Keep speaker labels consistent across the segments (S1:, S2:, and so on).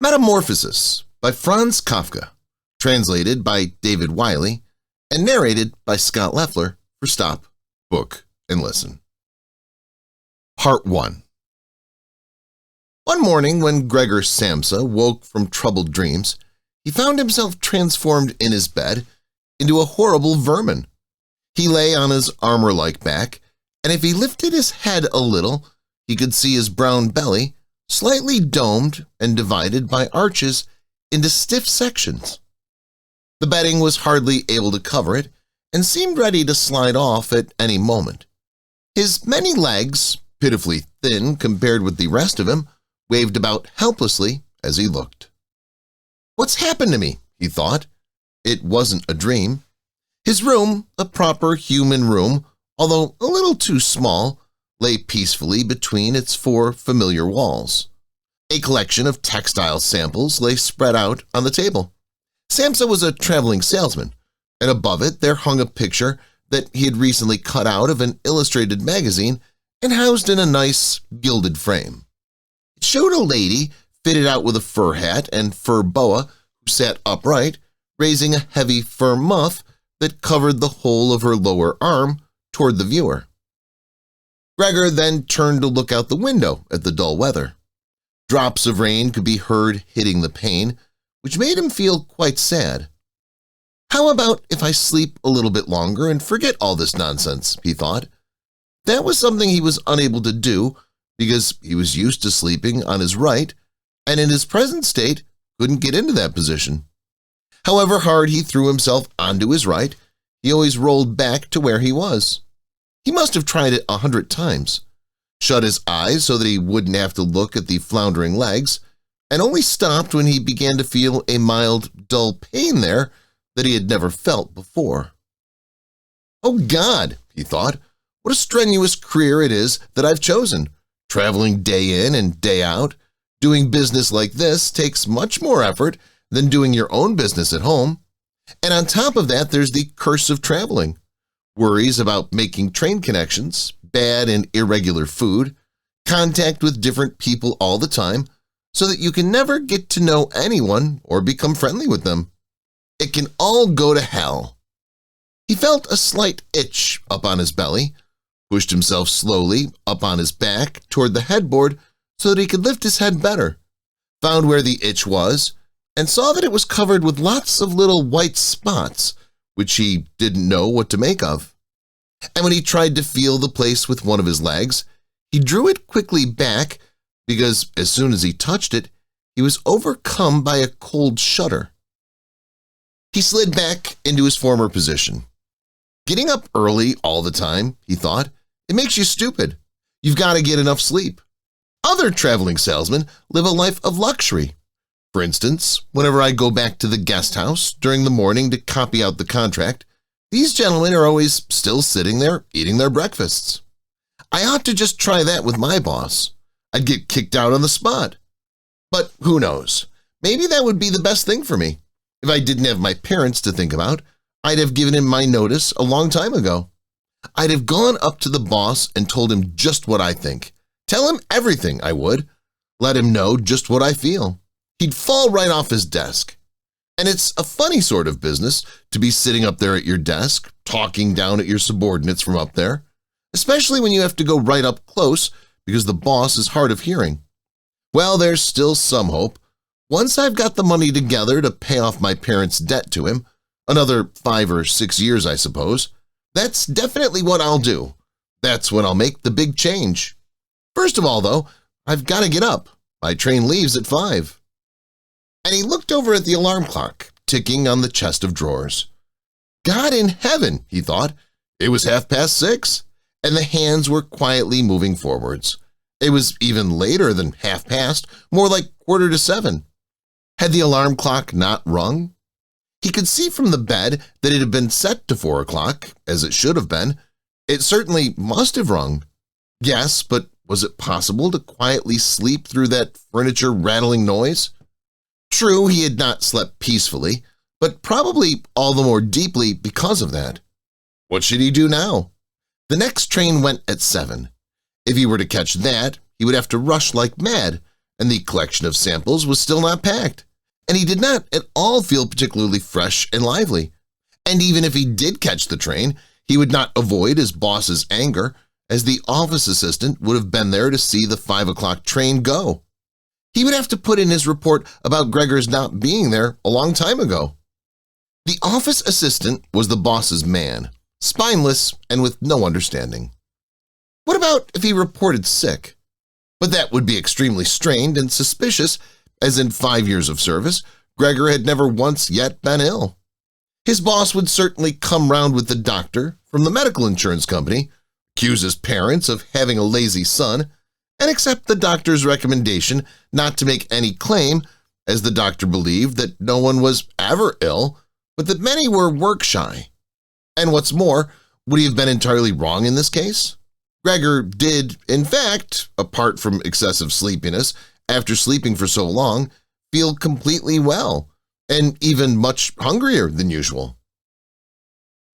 S1: Metamorphosis by Franz Kafka, translated by David Wiley, and narrated by Scott Leffler for Stop, Book, and Listen. Part 1. One morning when Gregor Samsa woke from troubled dreams, he found himself transformed in his bed into a horrible vermin. He lay on his armor-like back, and if he lifted his head a little, he could see his brown belly, slightly domed and divided by arches into stiff sections. The bedding was hardly able to cover it and seemed ready to slide off at any moment. His many legs, pitifully thin compared with the rest of him, waved about helplessly as he looked. "What's happened to me?" he thought. It wasn't a dream. His room, a proper human room, although a little too small, lay peacefully between its four familiar walls. A collection of textile samples lay spread out on the table. Samsa was a traveling salesman, and above it there hung a picture that he had recently cut out of an illustrated magazine and housed in a nice, gilded frame. It showed a lady fitted out with a fur hat and fur boa who sat upright, raising a heavy fur muff that covered the whole of her lower arm toward the viewer. Gregor then turned to look out the window at the dull weather. Drops of rain could be heard hitting the pane, which made him feel quite sad. "How about if I sleep a little bit longer and forget all this nonsense?" he thought. That was something he was unable to do because he was used to sleeping on his right and in his present state couldn't get into that position. However hard he threw himself onto his right, he always rolled back to where he was. He must have tried it 100 times, shut his eyes so that he wouldn't have to look at the floundering legs, and only stopped when he began to feel a mild, dull pain there that he had never felt before. "Oh God," he thought, "what a strenuous career it is that I've chosen. Traveling day in and day out, doing business like this takes much more effort than doing your own business at home. And on top of that, there's the curse of traveling. Worries about making train connections, bad and irregular food, contact with different people all the time, so that you can never get to know anyone or become friendly with them. It can all go to hell." He felt a slight itch up on his belly, pushed himself slowly up on his back toward the headboard so that he could lift his head better, found where the itch was, and saw that it was covered with lots of little white spots, which he didn't know what to make of. And when he tried to feel the place with one of his legs, he drew it quickly back because as soon as he touched it, he was overcome by a cold shudder. He slid back into his former position. "Getting up early all the time," he thought, "it makes you stupid. You've got to get enough sleep. Other traveling salesmen live a life of luxury. For instance, whenever I go back to the guest house during the morning to copy out the contract, these gentlemen are always still sitting there eating their breakfasts. I ought to just try that with my boss. I'd get kicked out on the spot. But who knows? Maybe that would be the best thing for me. If I didn't have my parents to think about, I'd have given him my notice a long time ago. I'd have gone up to the boss and told him just what I think. Tell him everything, I would. Let him know just what I feel. He'd fall right off his desk. And it's a funny sort of business to be sitting up there at your desk, talking down at your subordinates from up there, especially when you have to go right up close because the boss is hard of hearing. Well, there's still some hope. Once I've got the money together to pay off my parents' debt to him, another 5 or 6 years, I suppose, that's definitely what I'll do. That's when I'll make the big change. First of all, though, I've got to get up. My train leaves at 5. And he looked over at the alarm clock, ticking on the chest of drawers. God in heaven, he thought. It was 6:30, and the hands were quietly moving forwards. It was even later than 6:30, more like 6:45. Had the alarm clock not rung? He could see from the bed that it had been set to 4 o'clock, as it should have been. It certainly must have rung. Yes, but was it possible to quietly sleep through that furniture-rattling noise? True, he had not slept peacefully, but probably all the more deeply because of that. What should he do now? The next train went at 7. If he were to catch that, he would have to rush like mad, and the collection of samples was still not packed, and he did not at all feel particularly fresh and lively. And even if he did catch the train, he would not avoid his boss's anger, as the office assistant would have been there to see the 5 o'clock train go. He would have to put in his report about Gregor's not being there a long time ago. The office assistant was the boss's man, spineless and with no understanding. What about if he reported sick? But that would be extremely strained and suspicious, as in 5 years of service, Gregor had never once yet been ill. His boss would certainly come round with the doctor from the medical insurance company, accuse his parents of having a lazy son, and accept the doctor's recommendation not to make any claim, as the doctor believed that no one was ever ill, but that many were work-shy. And what's more, would he have been entirely wrong in this case? Gregor did, in fact, apart from excessive sleepiness, after sleeping for so long, feel completely well, and even much hungrier than usual.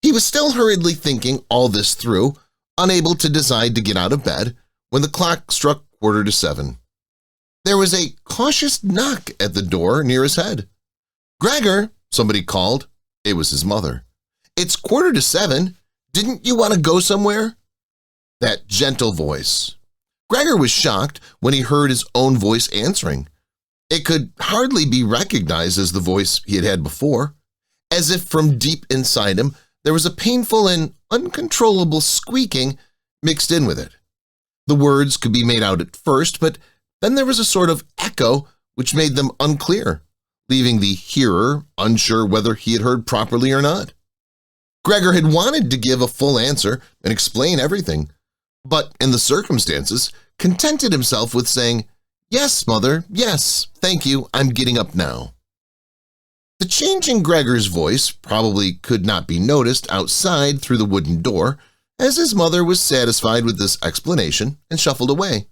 S1: He was still hurriedly thinking all this through, unable to decide to get out of bed, when the clock struck 7:15. There was a cautious knock at the door near his head. "Gregor," somebody called. It was his mother. "It's 7:15. Didn't you want to go somewhere?" That gentle voice. Gregor was shocked when he heard his own voice answering. It could hardly be recognized as the voice he had had before, as if from deep inside him there was a painful and uncontrollable squeaking mixed in with it. The words could be made out at first, but then there was a sort of echo which made them unclear, leaving the hearer unsure whether he had heard properly or not. Gregor had wanted to give a full answer and explain everything, but in the circumstances contented himself with saying, "Yes, mother, yes, thank you, I'm getting up now." The change in Gregor's voice probably could not be noticed outside through the wooden door, as his mother was satisfied with this explanation and shuffled away.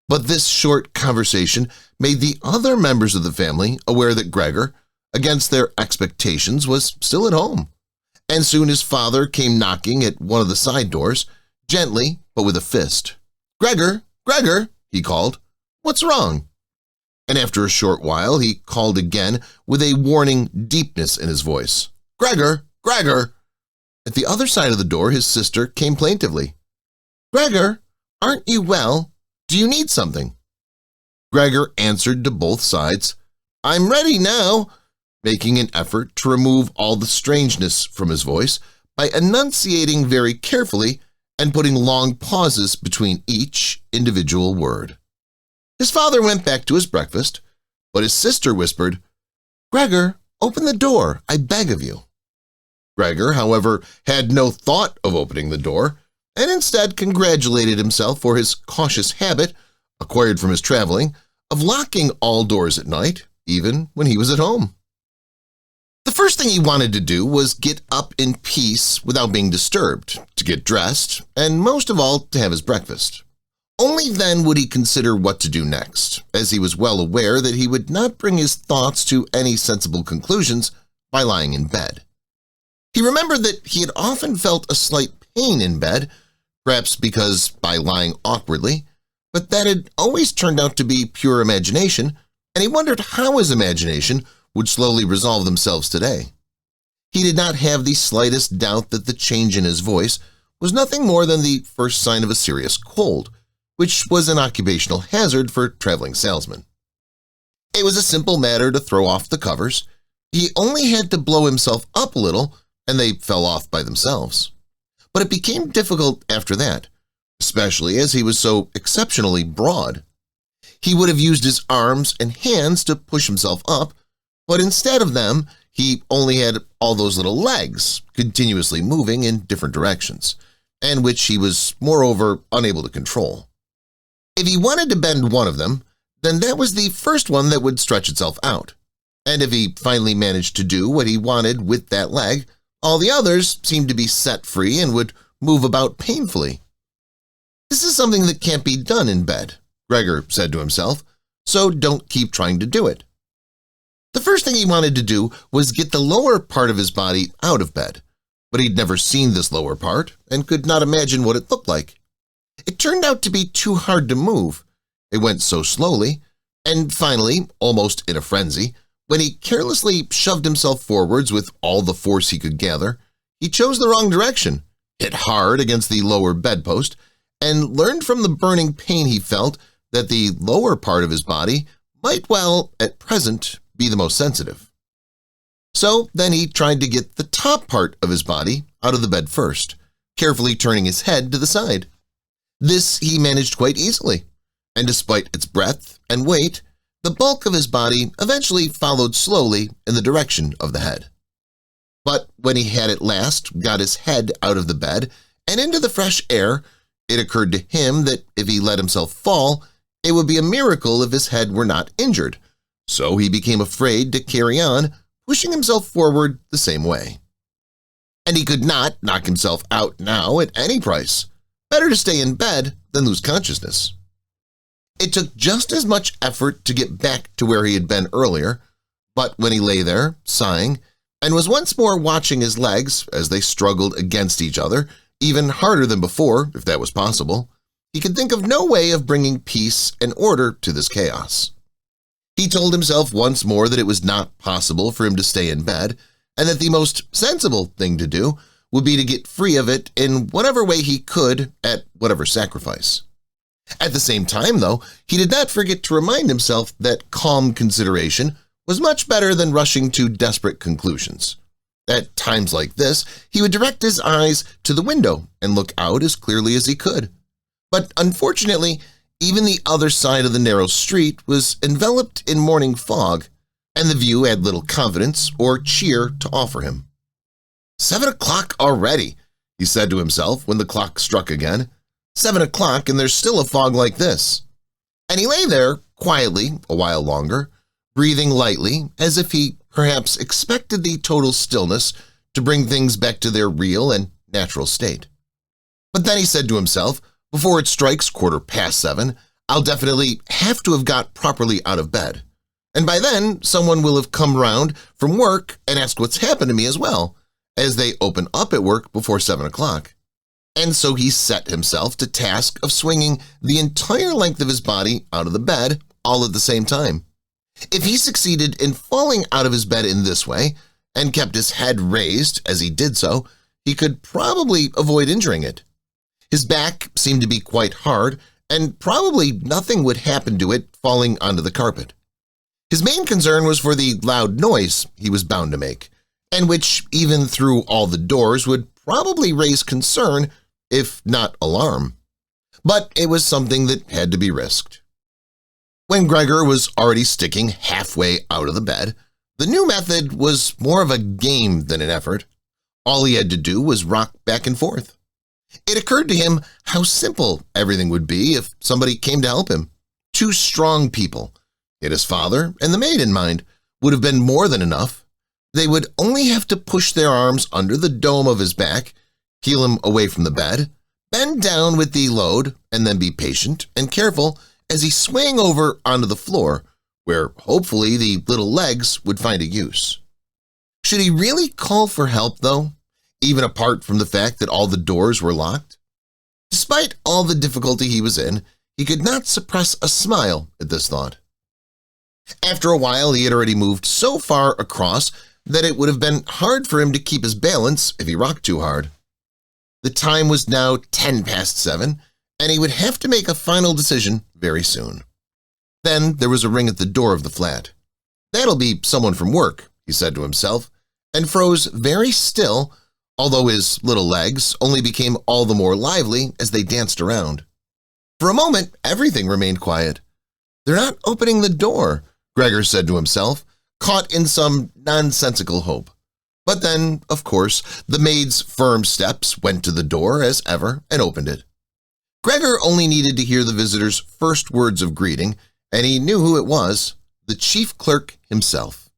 S1: But this short conversation made the other members of the family aware that Gregor, against their expectations, was still at home, and soon his father came knocking at one of the side doors, gently but with a fist. "Gregor, Gregor," he called, "what's wrong?" And after a short while he called again with a warning deepness in his voice. "Gregor, Gregor!" At the other side of the door his sister came plaintively. "Gregor, aren't you well? Do you need something?" Gregor answered to both sides, "I'm ready now," making an effort to remove all the strangeness from his voice by enunciating very carefully and putting long pauses between each individual word. His father went back to his breakfast, but his sister whispered, "Gregor, open the door, I beg of you." Gregor, however, had no thought of opening the door, and instead congratulated himself for his cautious habit, acquired from his traveling, of locking all doors at night, even when he was at home. The first thing he wanted to do was get up in peace without being disturbed, to get dressed, and most of all, to have his breakfast. Only then would he consider what to do next, as he was well aware that he would not bring his thoughts to any sensible conclusions by lying in bed. He remembered that he had often felt a slight pain in bed, perhaps because by lying awkwardly, but that had always turned out to be pure imagination, and he wondered how his imagination would slowly resolve themselves today. He did not have the slightest doubt that the change in his voice was nothing more than the first sign of a serious cold, which was an occupational hazard for traveling salesmen. It was a simple matter to throw off the covers. He only had to blow himself up a little, and they fell off by themselves. But it became difficult after that, especially as he was so exceptionally broad. He would have used his arms and hands to push himself up, but instead of them, he only had all those little legs continuously moving in different directions, and which he was moreover unable to control. If he wanted to bend one of them, then that was the first one that would stretch itself out, and if he finally managed to do what he wanted with that leg, all the others seemed to be set free and would move about painfully. "This is something that can't be done in bed," Gregor said to himself, "so don't keep trying to do it." The first thing he wanted to do was get the lower part of his body out of bed, but he'd never seen this lower part and could not imagine what it looked like. It turned out to be too hard to move. It went so slowly And finally, almost in a frenzy, when he carelessly shoved himself forwards with all the force he could gather, he chose the wrong direction, hit hard against the lower bedpost, and learned from the burning pain he felt that the lower part of his body might well, at present, be the most sensitive. So then he tried to get the top part of his body out of the bed first, carefully turning his head to the side. This he managed quite easily, and despite its breadth and weight, the bulk of his body eventually followed slowly in the direction of the head. But when he had at last got his head out of the bed and into the fresh air, it occurred to him that if he let himself fall, it would be a miracle if his head were not injured, so he became afraid to carry on, pushing himself forward the same way. And he could not knock himself out now at any price. Better to stay in bed than lose consciousness. It took just as much effort to get back to where he had been earlier, but when he lay there, sighing, and was once more watching his legs as they struggled against each other, even harder than before, if that was possible, he could think of no way of bringing peace and order to this chaos. He told himself once more that it was not possible for him to stay in bed, and that the most sensible thing to do would be to get free of it in whatever way he could at whatever sacrifice. At the same time, though, he did not forget to remind himself that calm consideration was much better than rushing to desperate conclusions. At times like this, he would direct his eyes to the window and look out as clearly as he could. But unfortunately, even the other side of the narrow street was enveloped in morning fog, and the view had little confidence or cheer to offer him. 7 o'clock already, he said to himself when the clock struck again. 7 o'clock and there's still a fog like this. And he lay there quietly a while longer, breathing lightly as if he perhaps expected the total stillness to bring things back to their real and natural state. But then he said to himself, before it strikes 7:15, I'll definitely have to have got properly out of bed. And by then, someone will have come round from work and asked what's happened to me as well, as they open up at work before 7 o'clock. And so he set himself to task of swinging the entire length of his body out of the bed all at the same time. If he succeeded in falling out of his bed in this way and kept his head raised as he did so, he could probably avoid injuring it. His back seemed to be quite hard, and probably nothing would happen to it falling onto the carpet. His main concern was for the loud noise he was bound to make, and which, even through all the doors, would probably raise concern, if not alarm. But it was something that had to be risked. When Gregor was already sticking halfway out of the bed, the new method was more of a game than an effort. All he had to do was rock back and forth. It occurred to him how simple everything would be if somebody came to help him. 2 strong people, yet his father and the maid in mind, would have been more than enough. They would only have to push their arms under the dome of his back, peel him away from the bed, bend down with the load, and then be patient and careful as he swang over onto the floor, where hopefully the little legs would find a use. Should he really call for help, though, even apart from the fact that all the doors were locked? Despite all the difficulty he was in, he could not suppress a smile at this thought. After a while, he had already moved so far across that it would have been hard for him to keep his balance if he rocked too hard. The time was now 7:10, and he would have to make a final decision very soon. Then there was a ring at the door of the flat. That'll be someone from work, he said to himself, and froze very still, although his little legs only became all the more lively as they danced around. For a moment, everything remained quiet. They're not opening the door, Gregor said to himself, caught in some nonsensical hope. But then, of course, the maid's firm steps went to the door as ever and opened it. Gregor only needed to hear the visitor's first words of greeting, and he knew who it was, the chief clerk himself.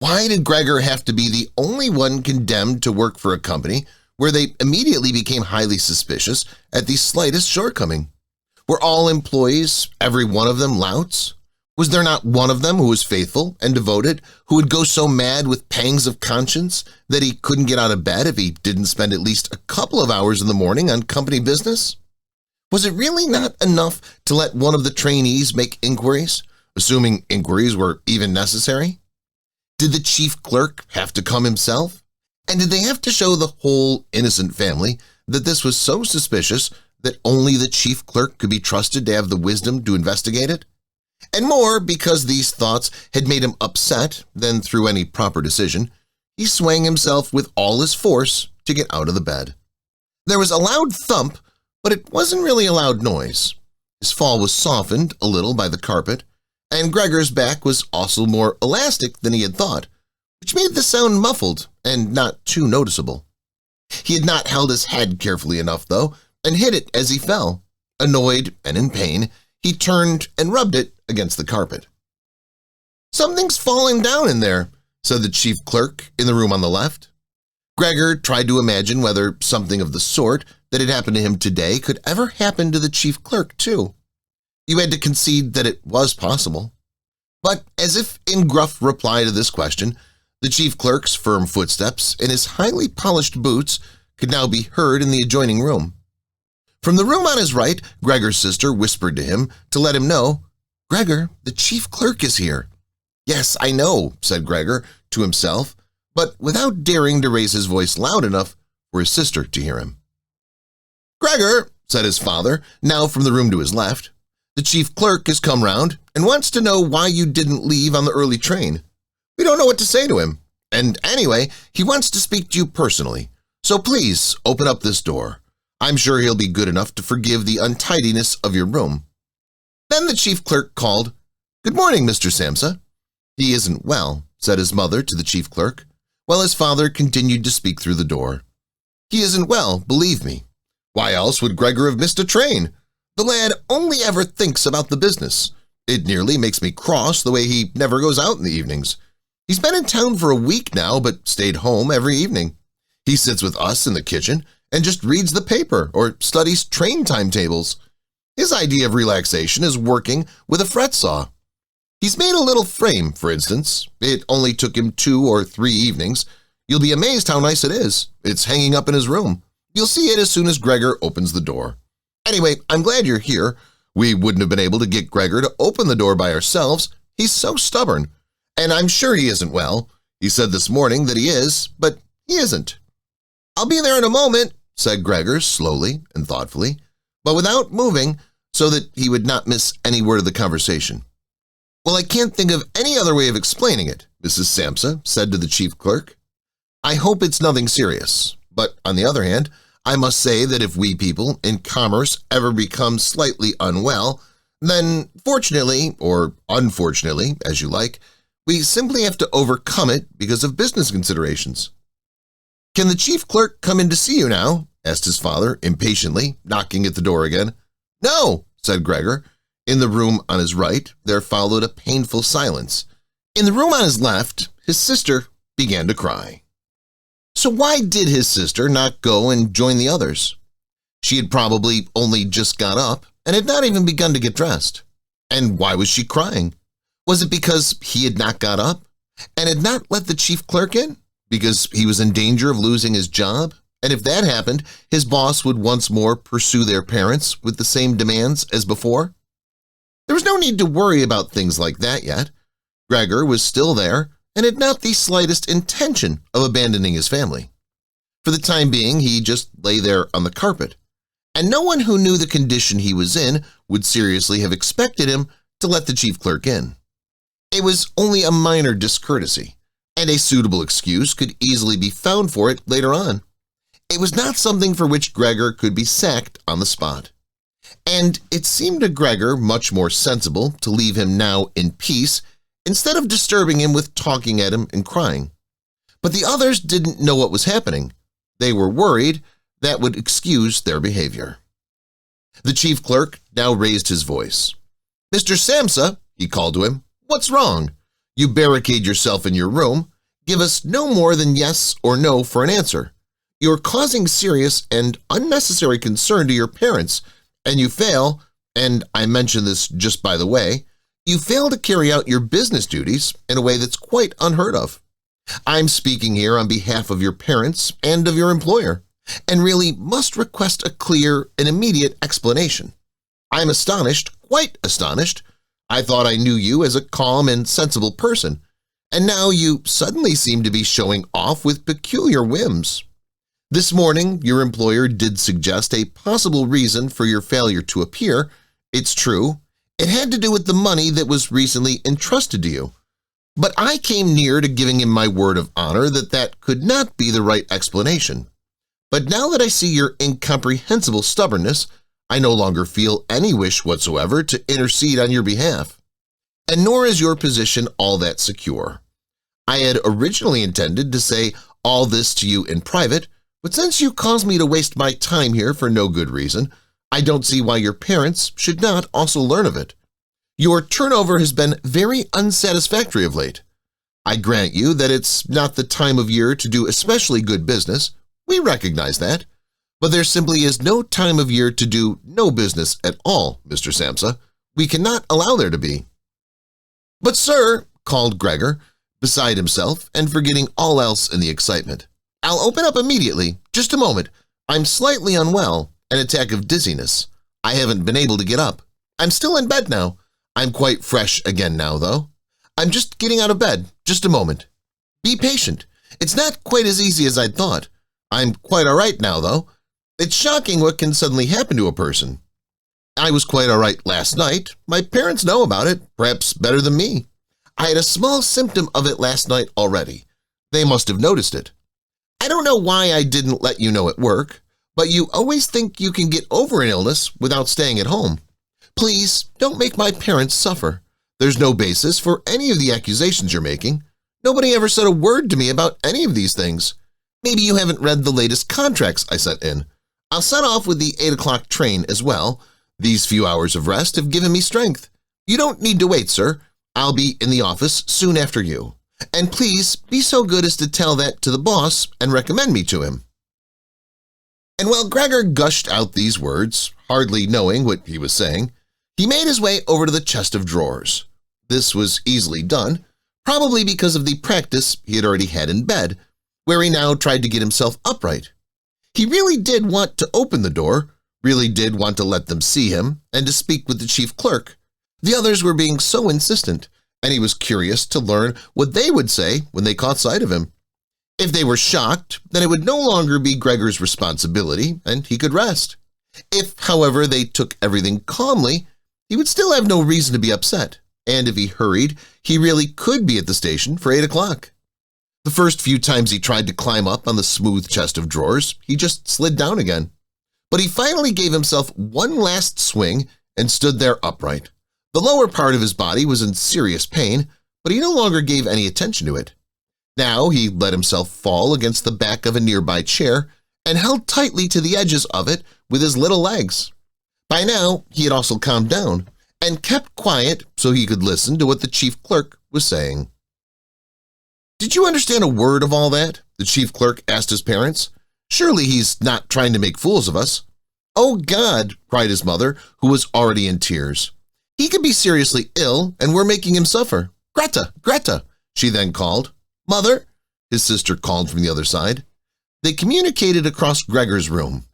S1: Why did Gregor have to be the only one condemned to work for a company where they immediately became highly suspicious at the slightest shortcoming? Were all employees, every one of them, louts? Was there not one of them who was faithful and devoted, who would go so mad with pangs of conscience that he couldn't get out of bed if he didn't spend at least a couple of hours in the morning on company business? Was it really not enough to let one of the trainees make inquiries, assuming inquiries were even necessary? Did the chief clerk have to come himself? And did they have to show the whole innocent family that this was so suspicious that only the chief clerk could be trusted to have the wisdom to investigate it? And more, because these thoughts had made him upset than through any proper decision, he swung himself with all his force to get out of the bed. There was a loud thump, but it wasn't really a loud noise. His fall was softened a little by the carpet, and Gregor's back was also more elastic than he had thought, which made the sound muffled and not too noticeable. He had not held his head carefully enough, though, and hit it as he fell. Annoyed and in pain, he turned and rubbed it against the carpet. "Something's falling down in there," said the chief clerk in the room on the left. Gregor tried to imagine whether something of the sort that had happened to him today could ever happen to the chief clerk, too. You had to concede that it was possible. But as if in gruff reply to this question, the chief clerk's firm footsteps and his highly polished boots could now be heard in the adjoining room. From the room on his right, Gregor's sister whispered to him to let him know, "Gregor, the chief clerk is here." "Yes, I know," said Gregor to himself, but without daring to raise his voice loud enough for his sister to hear him. "Gregor," said his father, now from the room to his left, "the chief clerk has come round and wants to know why you didn't leave on the early train. We don't know what to say to him, and anyway, he wants to speak to you personally, so please open up this door. I'm sure he'll be good enough to forgive the untidiness of your room." Then the chief clerk called, "Good morning, Mr. Samsa." "He isn't well," said his mother to the chief clerk, while his father continued to speak through the door. "He isn't well, believe me. Why else would Gregor have missed a train? The lad only ever thinks about the business. It nearly makes me cross the way he never goes out in the evenings. He's been in town for a week now, but stayed home every evening. He sits with us in the kitchen and just reads the paper or studies train timetables. His idea of relaxation is working with a fret saw. He's made a little frame, for instance. It only took him 2 or 3 evenings. You'll be amazed how nice it is. It's hanging up in his room. You'll see it as soon as Gregor opens the door. Anyway, I'm glad you're here. We wouldn't have been able to get Gregor to open the door by ourselves. He's so stubborn. And I'm sure he isn't well. He said this morning that he is, but he isn't." "I'll be there in a moment," said Gregor slowly and thoughtfully, but without moving so that he would not miss any word of the conversation. "Well, I can't think of any other way of explaining it," Mrs. Samsa said to the chief clerk. "I hope it's nothing serious, but on the other hand, I must say that if we people in commerce ever become slightly unwell, then fortunately, or unfortunately, as you like, we simply have to overcome it because of business considerations." "Can the chief clerk come in to see you now?" asked his father impatiently, knocking at the door again. "No," said Gregor. In the room on his right, there followed a painful silence. In the room on his left, his sister began to cry. So why did his sister not go and join the others? She had probably only just got up and had not even begun to get dressed. And why was she crying? Was it because he had not got up and had not let the chief clerk in? Because he was in danger of losing his job? And if that happened, his boss would once more pursue their parents with the same demands as before? There was no need to worry about things like that yet. Gregor was still there and had not the slightest intention of abandoning his family. For the time being, he just lay there on the carpet, and no one who knew the condition he was in would seriously have expected him to let the chief clerk in. It was only a minor discourtesy, and a suitable excuse could easily be found for it later on. It was not something for which Gregor could be sacked on the spot. And it seemed to Gregor much more sensible to leave him now in peace instead of disturbing him with talking at him and crying. But the others didn't know what was happening. They were worried that would excuse their behavior. The chief clerk now raised his voice. "Mr. Samsa," he called to him, "what's wrong? You barricade yourself in your room. Give us no more than yes or no for an answer. You're causing serious and unnecessary concern to your parents, and you fail, and I mention this just by the way, you fail to carry out your business duties in a way that's quite unheard of. I'm speaking here on behalf of your parents and of your employer, and really must request a clear and immediate explanation. I'm astonished, quite astonished. I thought I knew you as a calm and sensible person, and now you suddenly seem to be showing off with peculiar whims. This morning, your employer did suggest a possible reason for your failure to appear. It's true. It had to do with the money that was recently entrusted to you. But I came near to giving him my word of honor that that could not be the right explanation. But now that I see your incomprehensible stubbornness, I no longer feel any wish whatsoever to intercede on your behalf. And nor is your position all that secure. I had originally intended to say all this to you in private, but since you caused me to waste my time here for no good reason, I don't see why your parents should not also learn of it. Your turnover has been very unsatisfactory of late. I grant you that it's not the time of year to do especially good business. We recognize that. But there simply is no time of year to do no business at all, Mr. Samsa. We cannot allow there to be. But sir, called Gregor, beside himself and forgetting all else in the excitement, I'll open up immediately. Just a moment. I'm slightly unwell, an attack of dizziness. I haven't been able to get up. I'm still in bed now. I'm quite fresh again now, though. I'm just getting out of bed. Just a moment. Be patient. It's not quite as easy as I'd thought. I'm quite all right now, though. It's shocking what can suddenly happen to a person. I was quite all right last night. My parents know about it, perhaps better than me. I had a small symptom of it last night already. They must have noticed it. I don't know why I didn't let you know at work, but you always think you can get over an illness without staying at home. Please don't make my parents suffer. There's no basis for any of the accusations you're making. Nobody ever said a word to me about any of these things. Maybe you haven't read the latest contracts I sent in. I'll set off with the 8 o'clock train as well. These few hours of rest have given me strength. You don't need to wait, sir. I'll be in the office soon after you. And please be so good as to tell that to the boss and recommend me to him. And while Gregor gushed out these words, hardly knowing what he was saying, he made his way over to the chest of drawers. This was easily done, probably because of the practice he had already had in bed, where he now tried to get himself upright. He really did want to open the door, really did want to let them see him and to speak with the chief clerk. The others were being so insistent, and he was curious to learn what they would say when they caught sight of him. If they were shocked, then it would no longer be Gregor's responsibility, and he could rest. If, however, they took everything calmly, he would still have no reason to be upset, and if he hurried, he really could be at the station for 8 o'clock. The first few times he tried to climb up on the smooth chest of drawers, he just slid down again. But he finally gave himself one last swing and stood there upright. The lower part of his body was in serious pain, but he no longer gave any attention to it. Now he let himself fall against the back of a nearby chair and held tightly to the edges of it with his little legs. By now, he had also calmed down and kept quiet so he could listen to what the chief clerk was saying. "Did you understand a word of all that?" the chief clerk asked his parents. "Surely he's not trying to make fools of us." "Oh, God," cried his mother, who was already in tears. "He could be seriously ill, and we're making him suffer. Greta, Greta," she then called. "Mother," his sister called from the other side. They communicated across Gregor's room.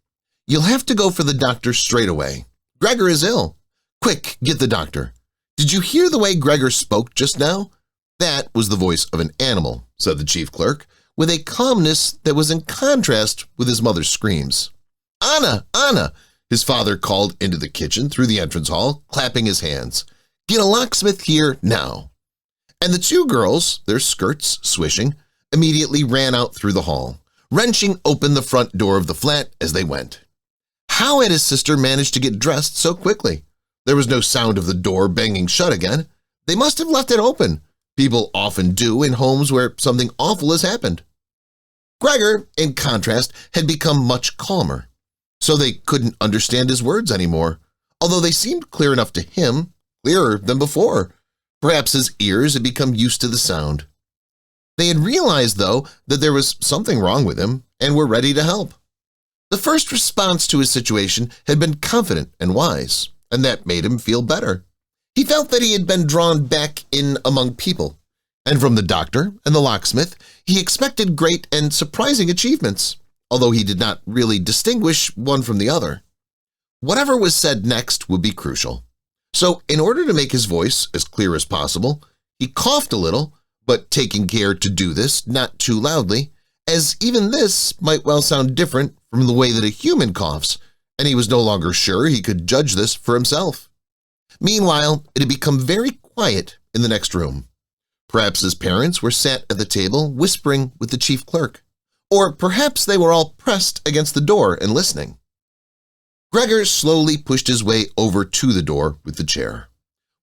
S1: "You'll have to go for the doctor straight away. Gregor is ill. Quick, get the doctor. Did you hear the way Gregor spoke just now? That was the voice of an animal," said the chief clerk, with a calmness that was in contrast with his mother's screams. "Anna, Anna," his father called into the kitchen through the entrance hall, clapping his hands. "Get a locksmith here now." And the two girls, their skirts swishing, immediately ran out through the hall, wrenching open the front door of the flat as they went. How had his sister managed to get dressed so quickly? There was no sound of the door banging shut again. They must have left it open. People often do in homes where something awful has happened. Gregor, in contrast, had become much calmer, so they couldn't understand his words anymore, although they seemed clear enough to him, clearer than before. Perhaps his ears had become used to the sound. They had realized, though, that there was something wrong with him and were ready to help. The first response to his situation had been confident and wise, and that made him feel better. He felt that he had been drawn back in among people, and from the doctor and the locksmith he expected great and surprising achievements, although he did not really distinguish one from the other. Whatever was said next would be crucial. So in order to make his voice as clear as possible, he coughed a little, but taking care to do this not too loudly, as even this might well sound different from the way that a human coughs, and he was no longer sure he could judge this for himself. Meanwhile, it had become very quiet in the next room. Perhaps his parents were sat at the table whispering with the chief clerk, or perhaps they were all pressed against the door and listening. Gregor slowly pushed his way over to the door with the chair.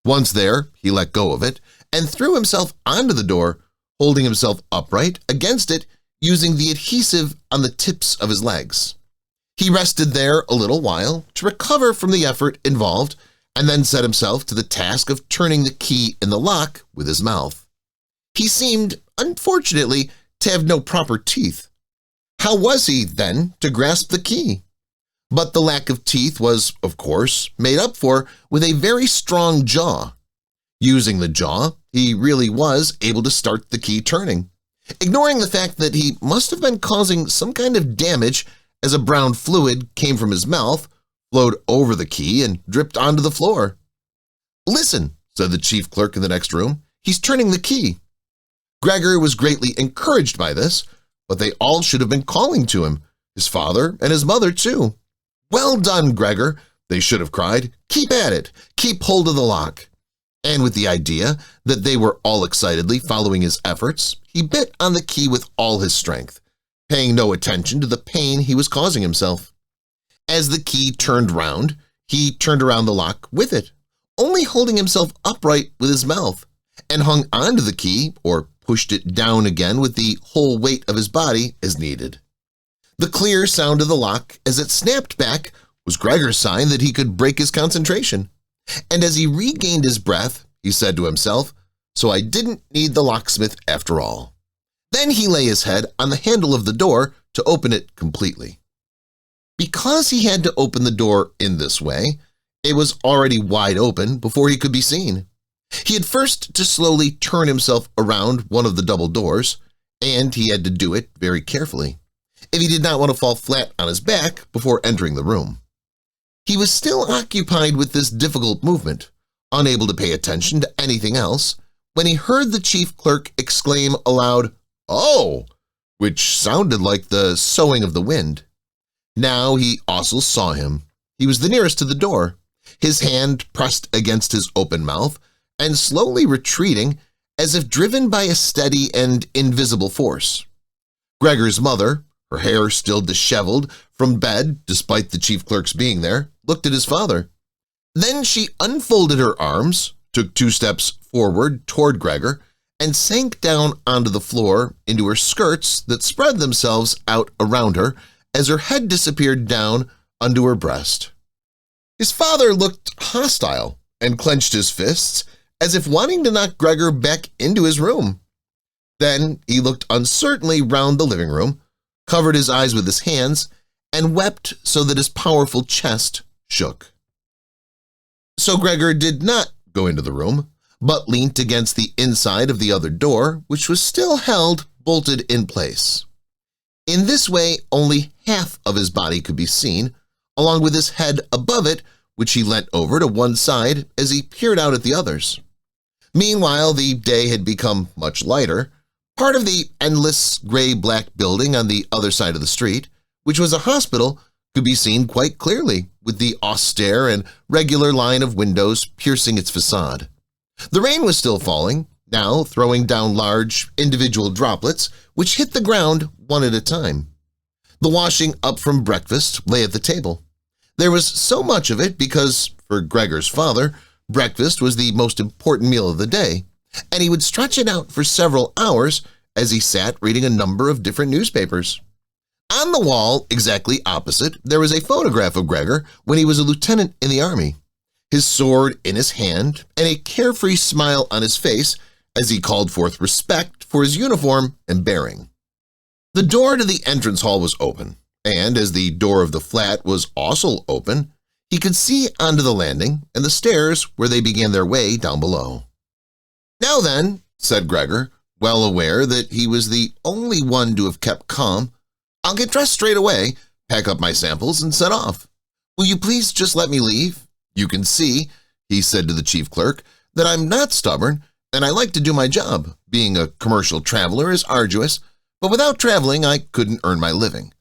S1: Once there, he let go of it and threw himself onto the door, holding himself upright against it using the adhesive on the tips of his legs. He rested there a little while to recover from the effort involved and then set himself to the task of turning the key in the lock with his mouth. He seemed, unfortunately, to have no proper teeth. How was he, then, to grasp the key? But the lack of teeth was, of course, made up for with a very strong jaw. Using the jaw, he really was able to start the key turning, ignoring the fact that he must have been causing some kind of damage as a brown fluid came from his mouth, flowed over the key, and dripped onto the floor. "Listen," said the chief clerk in the next room, "he's turning the key." Gregor was greatly encouraged by this, but they all should have been calling to him, his father and his mother too. "Well done, Gregor," they should have cried. "Keep at it. Keep hold of the lock." And with the idea that they were all excitedly following his efforts, he bit on the key with all his strength, paying no attention to the pain he was causing himself. As the key turned round, he turned around the lock with it, only holding himself upright with his mouth, and hung onto the key or pushed it down again with the whole weight of his body as needed. The clear sound of the lock as it snapped back was Gregor's sign that he could break his concentration. And as he regained his breath, he said to himself, "So I didn't need the locksmith after all." Then he lay his head on the handle of the door to open it completely. Because he had to open the door in this way, it was already wide open before he could be seen. He had first to slowly turn himself around one of the double doors, and he had to do it very carefully, if he did not want to fall flat on his back before entering the room. He was still occupied with this difficult movement, unable to pay attention to anything else, when he heard the chief clerk exclaim aloud, "Oh!" which sounded like the soughing of the wind. Now he also saw him. He was the nearest to the door, his hand pressed against his open mouth and slowly retreating as if driven by a steady and invisible force. Gregor's mother, her hair still disheveled from bed despite the chief clerk's being there, looked at his father. Then she unfolded her arms, took 2 steps forward toward Gregor, and sank down onto the floor into her skirts that spread themselves out around her as her head disappeared down onto her breast. His father looked hostile and clenched his fists as if wanting to knock Gregor back into his room. Then he looked uncertainly round the living room, covered his eyes with his hands, and wept so that his powerful chest shook. So Gregor did not go into the room, but leant against the inside of the other door, which was still held bolted in place. In this way, only half of his body could be seen, along with his head above it, which he leant over to one side as he peered out at the others. Meanwhile, the day had become much lighter. Part of the endless gray-black building on the other side of the street, which was a hospital, could be seen quite clearly, with the austere and regular line of windows piercing its facade. The rain was still falling, now throwing down large individual droplets which hit the ground one at a time. The washing up from breakfast lay at the table. There was so much of it because, for Gregor's father, breakfast was the most important meal of the day, and he would stretch it out for several hours as he sat reading a number of different newspapers. On the wall, exactly opposite, there was a photograph of Gregor when he was a lieutenant in the army, his sword in his hand and a carefree smile on his face as he called forth respect for his uniform and bearing. The door to the entrance hall was open, and as the door of the flat was also open, he could see onto the landing and the stairs where they began their way down below. "Now then," said Gregor, well aware that he was the only one to have kept calm, "I'll get dressed straight away, pack up my samples, and set off. Will you please just let me leave? You can see," he said to the chief clerk, "that I'm not stubborn and I like to do my job. Being a commercial traveler is arduous, but without traveling I couldn't earn my living."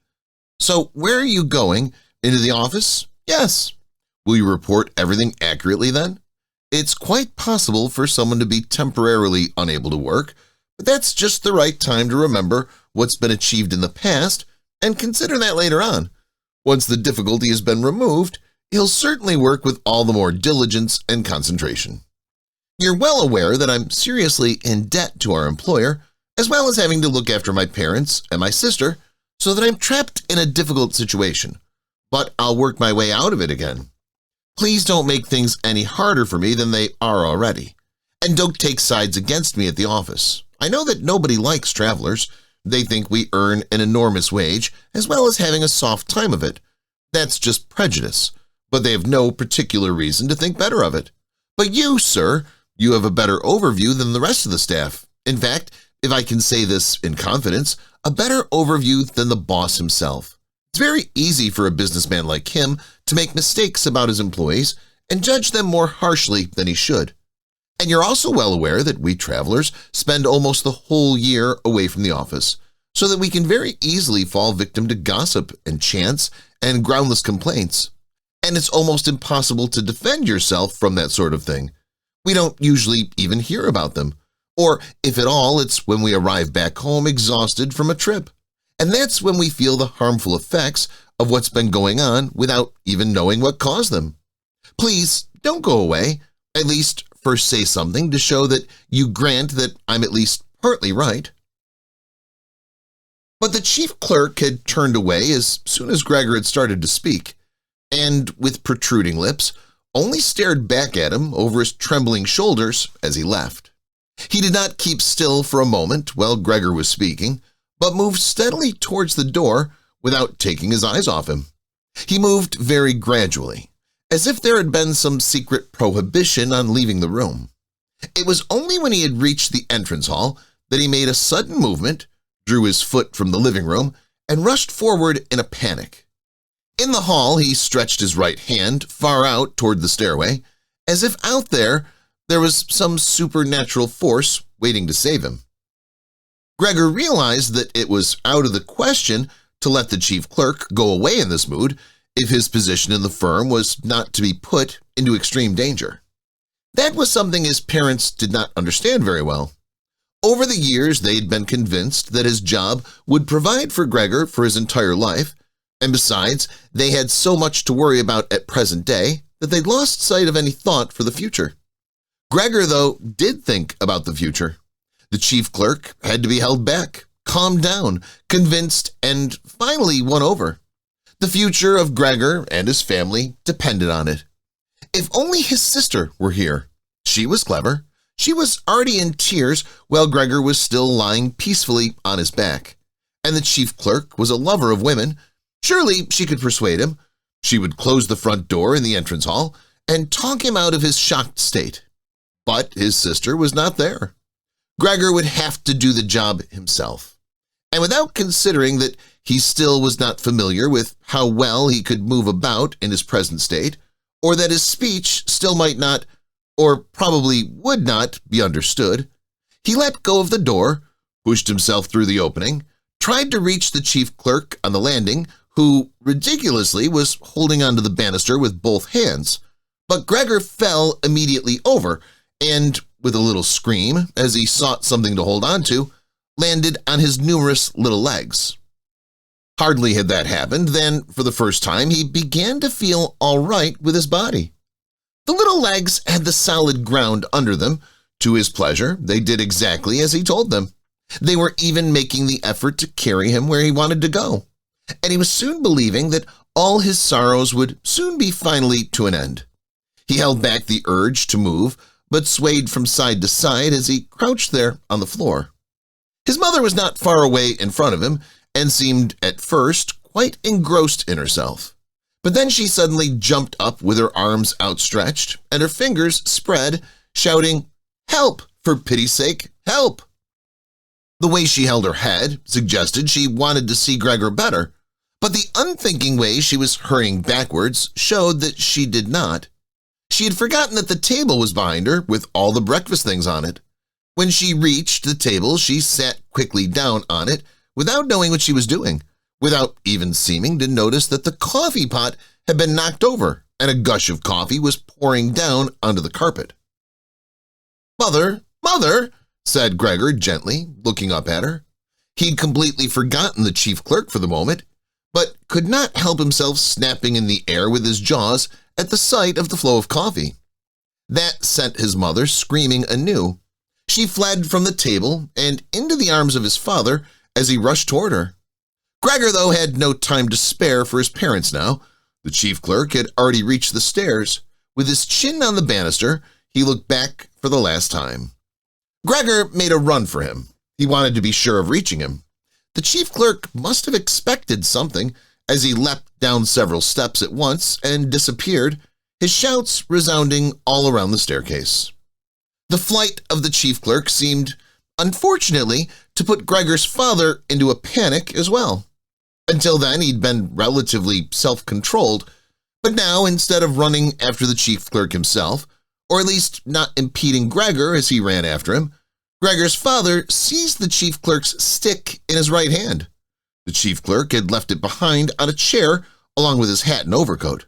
S1: "So where are you going? Into the office?" "Yes." "Will you report everything accurately then?" "It's quite possible for someone to be temporarily unable to work, but that's just the right time to remember what's been achieved in the past and consider that later on. Once the difficulty has been removed, he'll certainly work with all the more diligence and concentration. You're well aware that I'm seriously in debt to our employer, as well as having to look after my parents and my sister, so that I'm trapped in a difficult situation, but I'll work my way out of it again. Please don't make things any harder for me than they are already, and don't take sides against me at the office. I know that nobody likes travelers. They think we earn an enormous wage as well as having a soft time of it. That's just prejudice, but they have no particular reason to think better of it. But you, sir, you have a better overview than the rest of the staff. In fact, if I can say this in confidence, a better overview than the boss himself. It's very easy for a businessman like him to make mistakes about his employees and judge them more harshly than he should. And you're also well aware that we travelers spend almost the whole year away from the office, so that we can very easily fall victim to gossip and chance and groundless complaints. And it's almost impossible to defend yourself from that sort of thing. We don't usually even hear about them, or if at all, it's when we arrive back home exhausted from a trip. And that's when we feel the harmful effects of what's been going on without even knowing what caused them. Please don't go away. At least first say something to show that you grant that I'm at least partly right." But the chief clerk had turned away as soon as Gregor had started to speak, and with protruding lips, only stared back at him over his trembling shoulders as he left. He did not keep still for a moment while Gregor was speaking, but moved steadily towards the door without taking his eyes off him. He moved very gradually, as if there had been some secret prohibition on leaving the room. It was only when he had reached the entrance hall that he made a sudden movement, drew his foot from the living room, and rushed forward in a panic. In the hall, he stretched his right hand far out toward the stairway, as if out there was some supernatural force waiting to save him. Gregor realized that it was out of the question to let the chief clerk go away in this mood if his position in the firm was not to be put into extreme danger. That was something his parents did not understand very well. Over the years, they had been convinced that his job would provide for Gregor for his entire life, and besides, they had so much to worry about at present day that they'd lost sight of any thought for the future. Gregor, though, did think about the future. The chief clerk had to be held back, calmed down, convinced, and finally won over. The future of Gregor and his family depended on it. If only his sister were here. She was clever. She was already in tears while Gregor was still lying peacefully on his back. And the chief clerk was a lover of women. Surely she could persuade him. She would close the front door in the entrance hall and talk him out of his shocked state. But his sister was not there. Gregor would have to do the job himself. And without considering that he still was not familiar with how well he could move about in his present state, or that his speech still might not, or probably would not, be understood, he let go of the door, pushed himself through the opening, tried to reach the chief clerk on the landing, who, ridiculously, was holding onto the banister with both hands. But Gregor fell immediately over, and, with a little scream, as he sought something to hold on to, landed on his numerous little legs. Hardly had that happened than, for the first time, he began to feel all right with his body. The little legs had the solid ground under them. To his pleasure, they did exactly as he told them. They were even making the effort to carry him where he wanted to go. And he was soon believing that all his sorrows would soon be finally to an end. He held back the urge to move, but swayed from side to side as he crouched there on the floor. His mother was not far away in front of him and seemed at first quite engrossed in herself. But then she suddenly jumped up with her arms outstretched and her fingers spread, shouting, "Help! For pity's sake, help!" The way she held her head suggested she wanted to see Gregor better, but the unthinking way she was hurrying backwards showed that she did not. She had forgotten that the table was behind her with all the breakfast things on it. When she reached the table, she sat quickly down on it without knowing what she was doing, without even seeming to notice that the coffee pot had been knocked over and a gush of coffee was pouring down onto the carpet. "Mother, Mother," said Gregor gently, looking up at her. He'd completely forgotten the chief clerk for the moment, but could not help himself snapping in the air with his jaws at the sight of the flow of coffee. That sent his mother screaming anew. She fled from the table and into the arms of his father as he rushed toward her. Gregor, though, had no time to spare for his parents now. The chief clerk had already reached the stairs. With his chin on the banister, he looked back for the last time. Gregor made a run for him. He wanted to be sure of reaching him. The chief clerk must have expected something as he leapt down several steps at once and disappeared, his shouts resounding all around the staircase. The flight of the chief clerk seemed, unfortunately, to put Gregor's father into a panic as well. Until then, he'd been relatively self-controlled, but now, instead of running after the chief clerk himself, or at least not impeding Gregor as he ran after him, Gregor's father seized the chief clerk's stick in his right hand. The chief clerk had left it behind on a chair along with his hat and overcoat,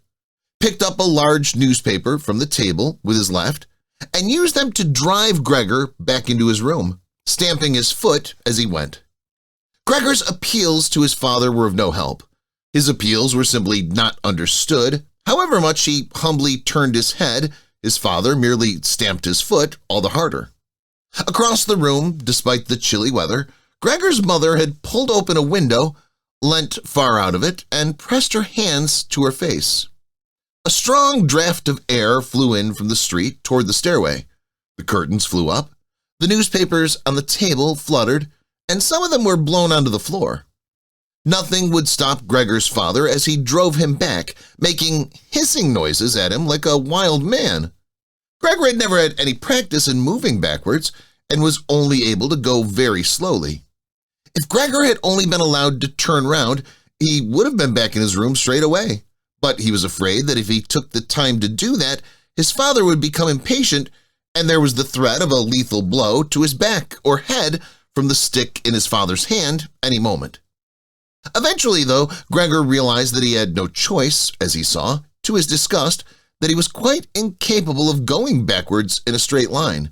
S1: picked up a large newspaper from the table with his left, and used them to drive Gregor back into his room, stamping his foot as he went. Gregor's appeals to his father were of no help. His appeals were simply not understood. However much he humbly turned his head, his father merely stamped his foot all the harder. Across the room, despite the chilly weather, Gregor's mother had pulled open a window, leant far out of it, and pressed her hands to her face. A strong draft of air flew in from the street toward the stairway. The curtains flew up, the newspapers on the table fluttered, and some of them were blown onto the floor. Nothing would stop Gregor's father as he drove him back, making hissing noises at him like a wild man. Gregor had never had any practice in moving backwards and was only able to go very slowly. If Gregor had only been allowed to turn round, he would have been back in his room straight away. But he was afraid that if he took the time to do that, his father would become impatient and there was the threat of a lethal blow to his back or head from the stick in his father's hand any moment. Eventually, though, Gregor realized that he had no choice, as he saw, to his disgust, that he was quite incapable of going backwards in a straight line.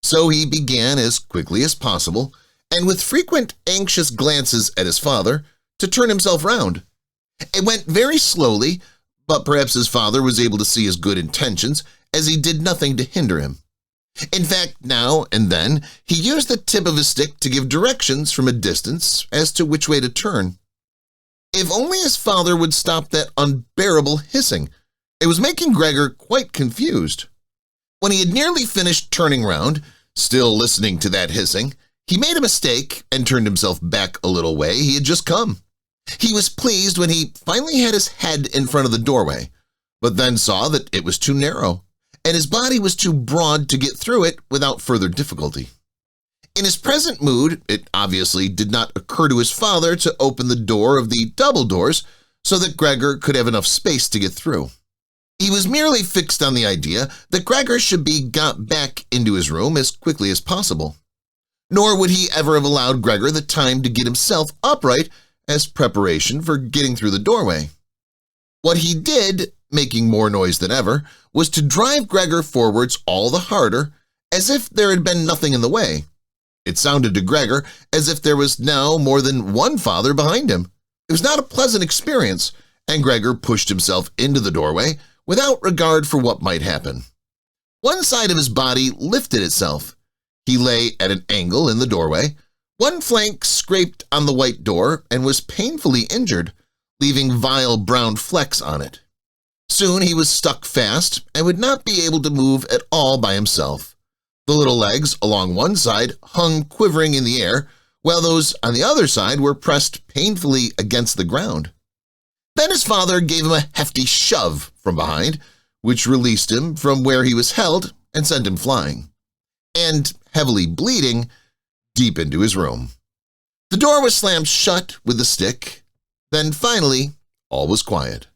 S1: So he began as quickly as possible, and with frequent anxious glances at his father, to turn himself round. It went very slowly, but perhaps his father was able to see his good intentions, as he did nothing to hinder him. In fact, now and then, he used the tip of his stick to give directions from a distance as to which way to turn. If only his father would stop that unbearable hissing. It was making Gregor quite confused. When he had nearly finished turning round, still listening to that hissing, he made a mistake and turned himself back a little way he had just come. He was pleased when he finally had his head in front of the doorway, but then saw that it was too narrow, and his body was too broad to get through it without further difficulty. In his present mood, it obviously did not occur to his father to open the door of the double doors so that Gregor could have enough space to get through. He was merely fixed on the idea that Gregor should be got back into his room as quickly as possible. Nor would he ever have allowed Gregor the time to get himself upright as preparation for getting through the doorway. What he did, making more noise than ever, was to drive Gregor forwards all the harder, as if there had been nothing in the way. It sounded to Gregor as if there was now more than one father behind him. It was not a pleasant experience, and Gregor pushed himself into the doorway without regard for what might happen. One side of his body lifted itself. He lay at an angle in the doorway. One flank scraped on the white door and was painfully injured, leaving vile brown flecks on it. Soon he was stuck fast and would not be able to move at all by himself. The little legs along one side hung quivering in the air, while those on the other side were pressed painfully against the ground. Then his father gave him a hefty shove from behind, which released him from where he was held and sent him flying, and, heavily bleeding, deep into his room. The door was slammed shut with the stick. Then finally, all was quiet.